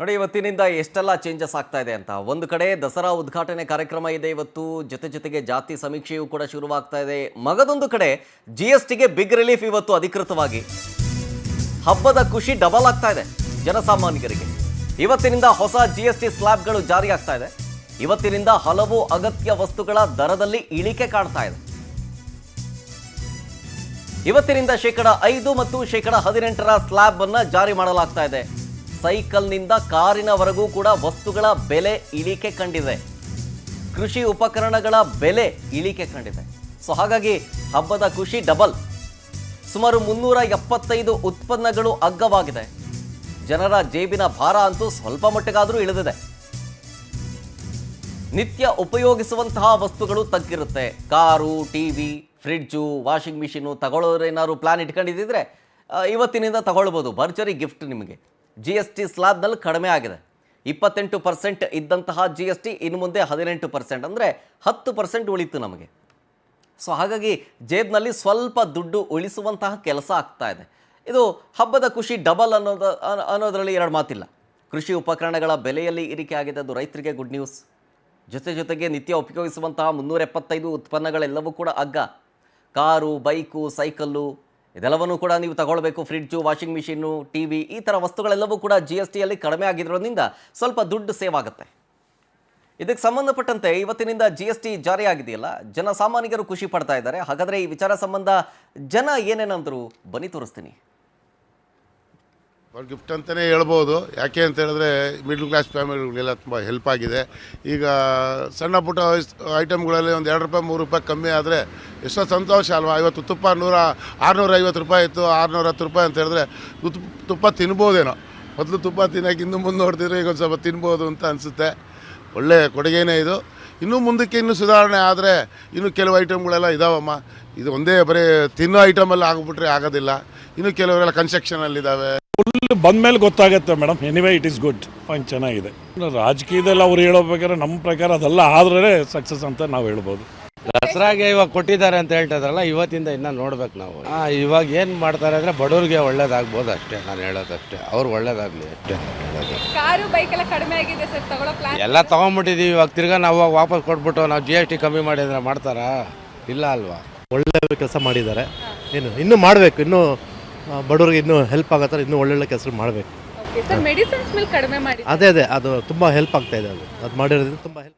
ನೋಡಿ ಇವತ್ತಿನಿಂದ ಎಷ್ಟೆಲ್ಲ ಚೇಂಜಸ್ ಆಗ್ತಾ ಇದೆ ಅಂತ. ಒಂದು ಕಡೆ ದಸರಾ ಉದ್ಘಾಟನೆ ಕಾರ್ಯಕ್ರಮ ಇದೆ ಇವತ್ತು, ಜೊತೆಗೆ ಜಾತಿ ಸಮೀಕ್ಷೆಯೂ ಕೂಡ ಶುರುವಾಗ್ತಾ ಇದೆ. ಮಗದೊಂದು ಕಡೆ GSTಗೆ ಬಿಗ್ ರಿಲೀಫ್ ಇವತ್ತು ಅಧಿಕೃತವಾಗಿ. ಹಬ್ಬದ ಖುಷಿ ಡಬಲ್ ಆಗ್ತಾ ಇದೆ ಜನಸಾಮಾನ್ಯರಿಗೆ. ಇವತ್ತಿನಿಂದ ಹೊಸ GST ಸ್ಲ್ಯಾಬ್ಗಳು ಜಾರಿ ಆಗ್ತಾ ಇದೆ. ಇವತ್ತಿನಿಂದ ಹಲವು ಅಗತ್ಯ ವಸ್ತುಗಳ ದರದಲ್ಲಿ ಇಳಿಕೆ ಕಾಣ್ತಾ ಇದೆ. ಇವತ್ತಿನಿಂದ 5% ಮತ್ತು 18% ಸ್ಲ್ಯಾಬ್ ಅನ್ನ ಜಾರಿ ಮಾಡಲಾಗ್ತಾ ಇದೆ. ಸೈಕಲ್ನಿಂದ ಕಾರಿನವರೆಗೂ ಕೂಡ ವಸ್ತುಗಳ ಬೆಲೆ ಇಳಿಕೆ ಕಂಡಿದೆ. ಕೃಷಿ ಉಪಕರಣಗಳ ಬೆಲೆ ಇಳಿಕೆ ಕಂಡಿದೆ. ಸೊ ಹಾಗಾಗಿ ಹಬ್ಬದ ಖುಷಿ ಡಬಲ್. ಸುಮಾರು 375 ಉತ್ಪನ್ನಗಳು ಅಗ್ಗವಾಗಿದೆ. ಜನರ ಜೇಬಿನ ಭಾರ ಅಂತೂ ಸ್ವಲ್ಪ ಮಟ್ಟಿಗಾದರೂ ಇಳಿದಿದೆ. ನಿತ್ಯ ಉಪಯೋಗಿಸುವಂತಹ ವಸ್ತುಗಳು ತಗ್ಗಿರುತ್ತೆ. Car, TV, fridge, washing machine ತಗೊಳ್ಳೋರೇನಾದ್ರು ಪ್ಲಾನ್ ಇಟ್ಕೊಂಡಿದ್ದಿದ್ರೆ ಇವತ್ತಿನಿಂದ ತಗೊಳ್ಬೋದು. ಭರ್ಜರಿ ಗಿಫ್ಟ್ ನಿಮಗೆ. GST ಸ್ಲ್ಯಾಬ್ನಲ್ಲಿ ಕಡಿಮೆ ಆಗಿದೆ. 28% ಇದ್ದಂತಹ GST ಇನ್ನು ಮುಂದೆ 18%, ಅಂದರೆ 10% ಉಳಿತು ನಮಗೆ. ಸೊ ಹಾಗಾಗಿ ಜೇಬ್ನಲ್ಲಿ ಸ್ವಲ್ಪ ದುಡ್ಡು ಉಳಿಸುವಂತಹ ಕೆಲಸ ಆಗ್ತಾ ಇದೆ. ಇದು ಹಬ್ಬದ ಖುಷಿ ಡಬಲ್ ಅನ್ನೋದರಲ್ಲಿ ಎರಡು ಮಾತಿಲ್ಲ. ಕೃಷಿ ಉಪಕರಣಗಳ ಬೆಲೆಯಲ್ಲಿ ಏರಿಕೆ ಆಗಿದೆ, ಅದು ರೈತರಿಗೆ ಗುಡ್ ನ್ಯೂಸ್. ಜೊತೆಗೆ ನಿತ್ಯ ಉಪಯೋಗಿಸುವಂತಹ 375 ಉತ್ಪನ್ನಗಳೆಲ್ಲವೂ ಕೂಡ ಅಗ್ಗ. ಕಾರು, ಬೈಕು, ಸೈಕಲ್ಲು ಇದೆಲ್ಲವನ್ನೂ ಕೂಡ ನೀವು ತಗೊಳ್ಬೇಕು. ಫ್ರಿಡ್ಜು, ವಾಷಿಂಗ್ ಮಿಷಿನ್ನು, TV ಈ ಥರ ವಸ್ತುಗಳೆಲ್ಲವೂ ಕೂಡ GSTಯಲ್ಲಿ ಕಡಿಮೆ ಆಗಿರೋದ್ರಿಂದ ಸ್ವಲ್ಪ ದುಡ್ಡು ಸೇವ್ ಆಗುತ್ತೆ. ಇದಕ್ಕೆ ಸಂಬಂಧಪಟ್ಟಂತೆ ಇವತ್ತಿನಿಂದ GST ಜಾರಿ ಆಗಿದೆಯಲ್ಲ, ಜನಸಾಮಾನ್ಯರು ಖುಷಿ ಪಡ್ತಾ ಇದ್ದಾರೆ. ಹಾಗಾದರೆ ಈ ವಿಚಾರ ಸಂಬಂಧ ಜನ ಏನೇನಂದ್ರು ಬನ್ನಿ ತೋರಿಸ್ತೀನಿ. ಗಿಫ್ಟ್ ಅಂತಲೇ ಹೇಳ್ಬೋದು. ಯಾಕೆ ಅಂತ ಹೇಳಿದ್ರೆ ಮಿಡ್ಲ್ ಕ್ಲಾಸ್ ಫ್ಯಾಮಿಲಿಗಳಿಗೆಲ್ಲ ತುಂಬ ಹೆಲ್ಪ್ ಆಗಿದೆ. ಈಗ ಸಣ್ಣ ಪುಟ್ಟ ಐಟಮ್ಗಳಲ್ಲಿ ಒಂದು 2 ರೂಪಾಯಿ 3 ರೂಪಾಯಿ ಕಮ್ಮಿ ಆದರೆ ಎಷ್ಟೋ ಸಂತೋಷ ಅಲ್ವಾ. ಇವತ್ತು ತುಪ್ಪ 650 ರೂಪಾಯಿ ಇತ್ತು, 610 ರೂಪಾಯಿ ಅಂತ ಹೇಳಿದ್ರೆ ತುಪ್ಪ ತಿನ್ಬೋದೇನೋ. ಮೊದಲು ತುಪ್ಪ ತಿನ್ನೋಕೆ ಇನ್ನು ಮುಂದೆ ನೋಡ್ತಿದ್ರೆ ಈಗ ಒಂದು ಸ್ವಲ್ಪ ತಿನ್ಬೋದು ಅಂತ ಅನಿಸುತ್ತೆ. ಒಳ್ಳೆ ಕೊಡುಗೆನೇ ಇದು. ಇನ್ನೂ ಮುಂದಕ್ಕೆ ಇನ್ನೂ ಸುಧಾರಣೆ ಆದರೆ ಇನ್ನೂ ಕೆಲವು ಐಟಮ್ಗಳೆಲ್ಲ ಇದಾವಮ್ಮ. ಇದು ಒಂದೇ ಬರೀ ತಿನ್ನೋ ಐಟಮಲ್ಲಿ ಆಗಿಬಿಟ್ರೆ ಆಗೋದಿಲ್ಲ. ಇನ್ನು ಕೆಲವರೆಲ್ಲ ಕನ್ಸ್ಟ್ರಕ್ಷನಲ್ಲಿದ್ದಾವೆ. ಫುಲ್ ಬಂದಮೇಲೆ ಗೊತ್ತಾಗುತ್ತೆ madam. Anyway it is good, fine, ಚೆನ್ನಾಗಿದೆ. ರಾಜಕೀಯದಲ್ಲಿ ಅವ್ರು ಹೇಳೋಬೇಕಾದ್ರೆ ನಮ್ಮ ಪ್ರಕಾರ ಅದೆಲ್ಲ ಆದ್ರೆ ಸಕ್ಸಸ್ ಅಂತ ನಾವು ಹೇಳ್ಬೋದು. ದಸರಾಗೆ ಇವಾಗ ಕೊಟ್ಟಿದ್ದಾರೆ ಅಂತ ಹೇಳ್ತಾ ಇದ್ರಲ್ಲ, ಇವತ್ತಿಂದ ಇನ್ನೂ ನೋಡ್ಬೇಕು ನಾವು. ಇವಾಗ ಏನು ಮಾಡ್ತಾರೆ ಅಂದರೆ ಬಡವ್ರಿಗೆ ಒಳ್ಳೇದಾಗ್ಬೋದು ಅಷ್ಟೇ, ನಾನು ಹೇಳೋದಷ್ಟೇ. ಅವ್ರು ಒಳ್ಳೇದಾಗಲಿ ಅಷ್ಟೇ. ಕಾರು ಬೈಕ್ ಎಲ್ಲ ಕಡಿಮೆ ಆಗಿದೆ ಸರ್, ತಗೊಳ್ಳೋ ಪ್ಲಾನ್ ಎಲ್ಲ ತೊಗೊಂಬಿಟ್ಟಿದ್ದೀವಿ. ಇವಾಗ ತಿರ್ಗಾ ನಾವು ವಾಪಸ್ ಕೊಟ್ಬಿಟ್ಟು ನಾವು GST ಕಮ್ಮಿ ಮಾಡಿದ್ರೆ ಮಾಡ್ತಾರಾ? ಇಲ್ಲ ಅಲ್ವಾ. ಒಳ್ಳೆ ಕೆಲಸ ಮಾಡಿದ್ದಾರೆ. ಇನ್ನೂ ಮಾಡಬೇಕು. ಇನ್ನೂ ಬಡವರಿಗೆ ಇನ್ನೂ ಹೆಲ್ಪ್ ಆಗೋ ಥರ ಇನ್ನೂ ಒಳ್ಳೊಳ್ಳೆ ಕೆಲಸ ಮಾಡಬೇಕು. ಸರ್ ಮೆಡಿಸಿನ್ಸ್ ಮೇಲೆ ಕಡಿಮೆ ಮಾಡಿ. ಅದೇ ಅದು ತುಂಬ ಹೆಲ್ಪ್ ಆಗ್ತಾ ಇದೆ. ಅದು ಮಾಡಿರೋದ್ರಿಂದ ತುಂಬ ಹೆಲ್ಪ್.